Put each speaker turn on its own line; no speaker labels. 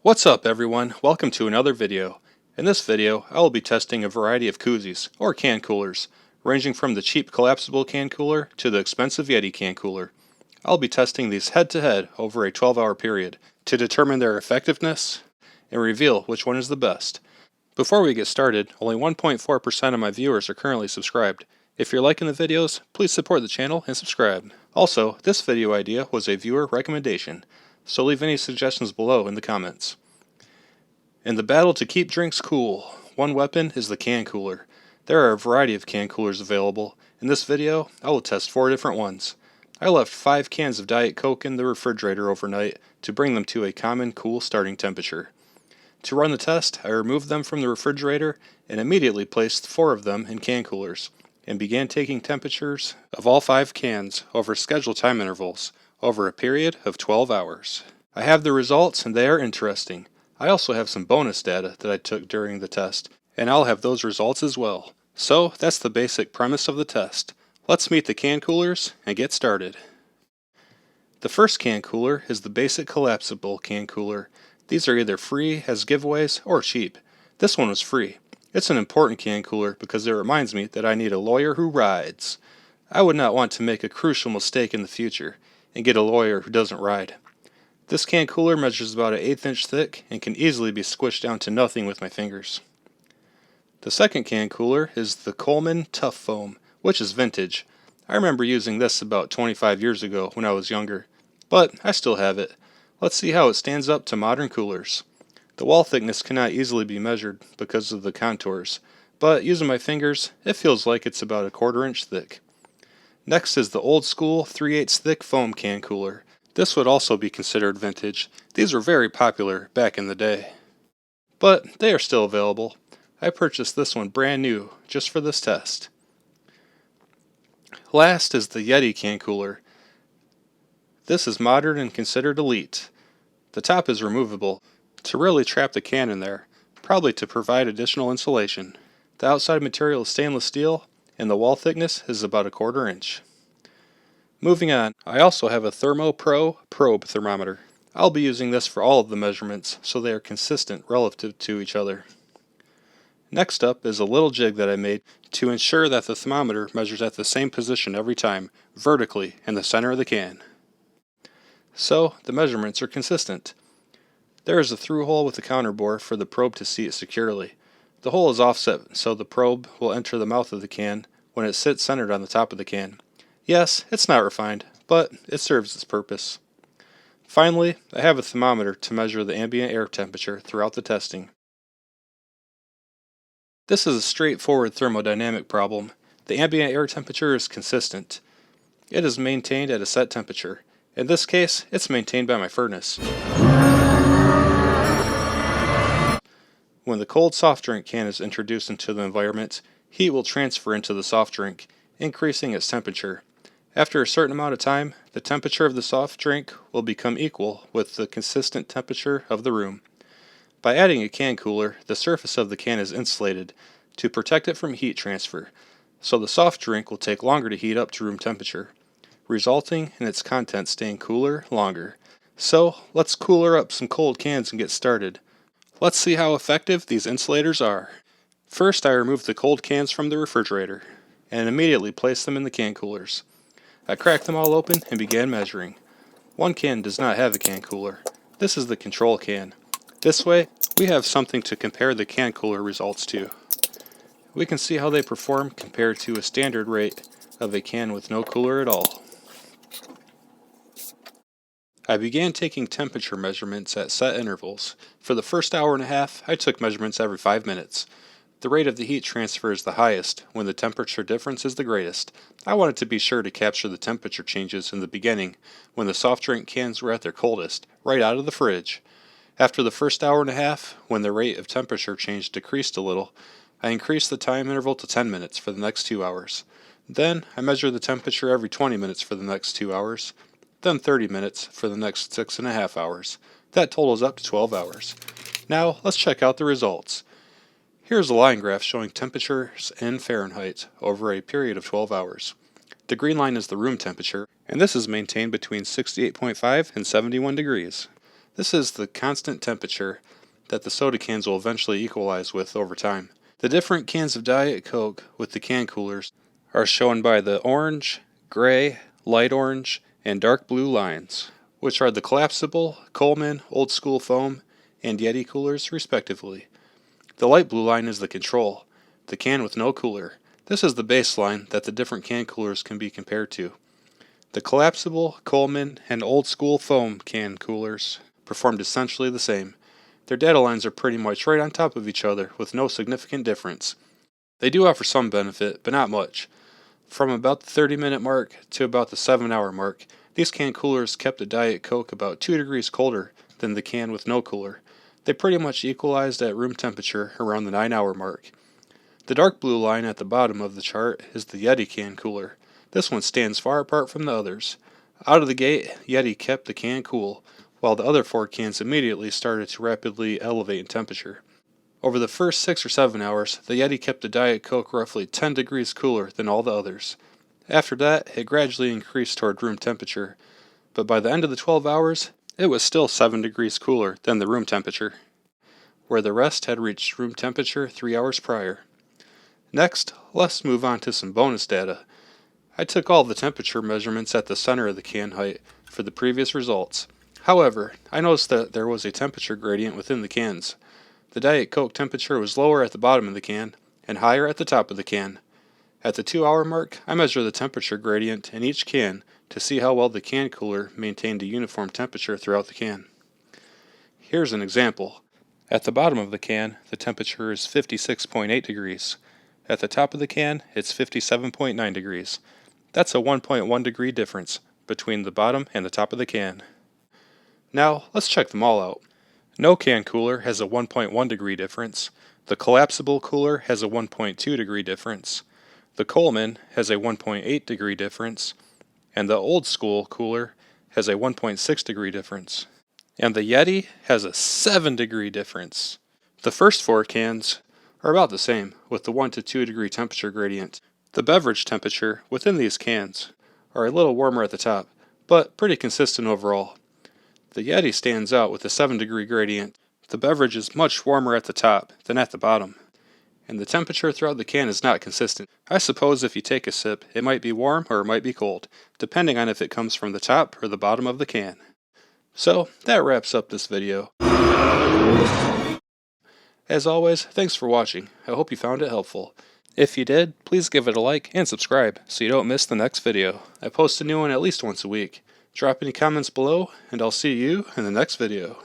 What's up everyone, welcome to another video. In this video, I will be testing a variety of koozies, or can coolers, ranging from the cheap collapsible can cooler to the expensive Yeti can cooler. I'll be testing these head to head over a 12-hour period to determine their effectiveness and reveal which one is the best. Before we get started, only 1.4% of my viewers are currently subscribed. If you're liking the videos, please support the channel and subscribe. Also, this video idea was a viewer recommendation, so leave any suggestions below in the comments. In the battle to keep drinks cool, one weapon is the can cooler. There are a variety of can coolers available. In this video, I will test 4 different ones. I left 5 cans of Diet Coke in the refrigerator overnight to bring them to a common cool starting temperature. To run the test, I removed them from the refrigerator and immediately placed 4 of them in can coolers and began taking temperatures of all 5 cans over scheduled time intervals over a period of 12 hours. I have the results and they are interesting. I also have some bonus data that I took during the test, and I'll have those results as well. So that's the basic premise of the test. Let's meet the can coolers and get started. The first can cooler is the basic collapsible can cooler. These are either free as giveaways or cheap. This one was free. It's an important can cooler because it reminds me that I need a lawyer who rides. I would not want to make a crucial mistake in the future and get a lawyer who doesn't ride. This can cooler measures about an 1/8 inch thick and can easily be squished down to nothing with my fingers. The second can cooler is the Coleman Tuffoam, which is vintage. I remember using this about 25 years ago when I was younger, but I still have it. Let's see how it stands up to modern coolers. The wall thickness cannot easily be measured because of the contours, but using my fingers, it feels like it's about a 1/4 inch thick. Next is the old school 3/8 thick foam can cooler. This would also be considered vintage. These were very popular back in the day, but they are still available. I purchased this one brand new just for this test. Last is the Yeti can cooler. This is modern and considered elite. The top is removable to really trap the can in there, probably to provide additional insulation. The outside material is stainless steel and the wall thickness is about a 1/4 inch. Moving on, I also have a Thermopro probe thermometer. I'll be using this for all of the measurements so they are consistent relative to each other. Next up is a little jig that I made to ensure that the thermometer measures at the same position every time, vertically in the center of the can. So the measurements are consistent. There is a through hole with a counter bore for the probe to seat securely. The hole is offset so the probe will enter the mouth of the can when it sits centered on the top of the can. Yes, it's not refined, but it serves its purpose. Finally, I have a thermometer to measure the ambient air temperature throughout the testing. This is a straightforward thermodynamic problem. The ambient air temperature is consistent. It is maintained at a set temperature. In this case, it's maintained by my furnace. When the cold soft drink can is introduced into the environment, heat will transfer into the soft drink, increasing its temperature. After a certain amount of time, the temperature of the soft drink will become equal with the consistent temperature of the room. By adding a can cooler, the surface of the can is insulated to protect it from heat transfer, so the soft drink will take longer to heat up to room temperature, resulting in its contents staying cooler longer. So, let's cooler up some cold cans and get started. Let's see how effective these insulators are. First, I removed the cold cans from the refrigerator and immediately placed them in the can coolers. I cracked them all open and began measuring. One can does not have a can cooler. This is the control can. This way, we have something to compare the can cooler results to. We can see how they perform compared to a standard rate of a can with no cooler at all. I began taking temperature measurements at set intervals. For the first hour and a half, I took measurements every 5 minutes. The rate of the heat transfer is the highest when the temperature difference is the greatest. I wanted to be sure to capture the temperature changes in the beginning when the soft drink cans were at their coldest, right out of the fridge. After the first hour and a half, when the rate of temperature change decreased a little, I increased the time interval to 10 minutes for the next 2 hours. Then I measured the temperature every 20 minutes for the next 2 hours, then 30 minutes for the next 6.5 hours. That totals up to 12 hours. Now let's check out the results. Here's a line graph showing temperatures in Fahrenheit over a period of 12 hours. The green line is the room temperature, and this is maintained between 68.5 and 71 degrees. This is the constant temperature that the soda cans will eventually equalize with over time. The different cans of Diet Coke with the can coolers are shown by the orange, gray, light orange, and dark blue lines, which are the Collapsible, Coleman, Old School Foam, and Yeti coolers respectively. The light blue line is the control, the can with no cooler. This is the baseline that the different can coolers can be compared to. The Collapsible, Coleman, and Old School Foam can coolers performed essentially the same. Their data lines are pretty much right on top of each other with no significant difference. They do offer some benefit, but not much. From about the 30-minute mark to about the 7-hour mark, these can coolers kept the Diet Coke about 2 degrees colder than the can with no cooler. They pretty much equalized at room temperature around the 9-hour mark. The dark blue line at the bottom of the chart is the Yeti can cooler. This one stands far apart from the others. Out of the gate, Yeti kept the can cool, while the other 4 cans immediately started to rapidly elevate in temperature. Over the first 6 or 7 hours, the Yeti kept the Diet Coke roughly 10 degrees cooler than all the others. After that, it gradually increased toward room temperature, but by the end of the 12 hours, it was still 7 degrees cooler than the room temperature, where the rest had reached room temperature 3 hours prior. Next, let's move on to some bonus data. I took all the temperature measurements at the center of the can height for the previous results. However, I noticed that there was a temperature gradient within the cans. The Diet Coke temperature was lower at the bottom of the can and higher at the top of the can. At the 2-hour mark, I measured the temperature gradient in each can to see how well the can cooler maintained a uniform temperature throughout the can. Here's an example. At the bottom of the can, the temperature is 56.8 degrees. At the top of the can, it's 57.9 degrees. That's a 1.1 degree difference between the bottom and the top of the can. Now, let's check them all out. No can cooler has a 1.1 degree difference. The Collapsible cooler has a 1.2 degree difference. The Coleman has a 1.8 degree difference. And the Old School cooler has a 1.6 degree difference. And the Yeti has a 7 degree difference. The first 4 cans are about the same, with the 1 to 2 degree temperature gradient. The beverage temperature within these cans are a little warmer at the top, but pretty consistent overall. The Yeti stands out with a 7 degree gradient. The beverage is much warmer at the top than at the bottom, and the temperature throughout the can is not consistent. I suppose if you take a sip, it might be warm or it might be cold, depending on if it comes from the top or the bottom of the can. So, that wraps up this video. As always, thanks for watching. I hope you found it helpful. If you did, please give it a like and subscribe so you don't miss the next video. I post a new one at least once a week. Drop any comments below, and I'll see you in the next video.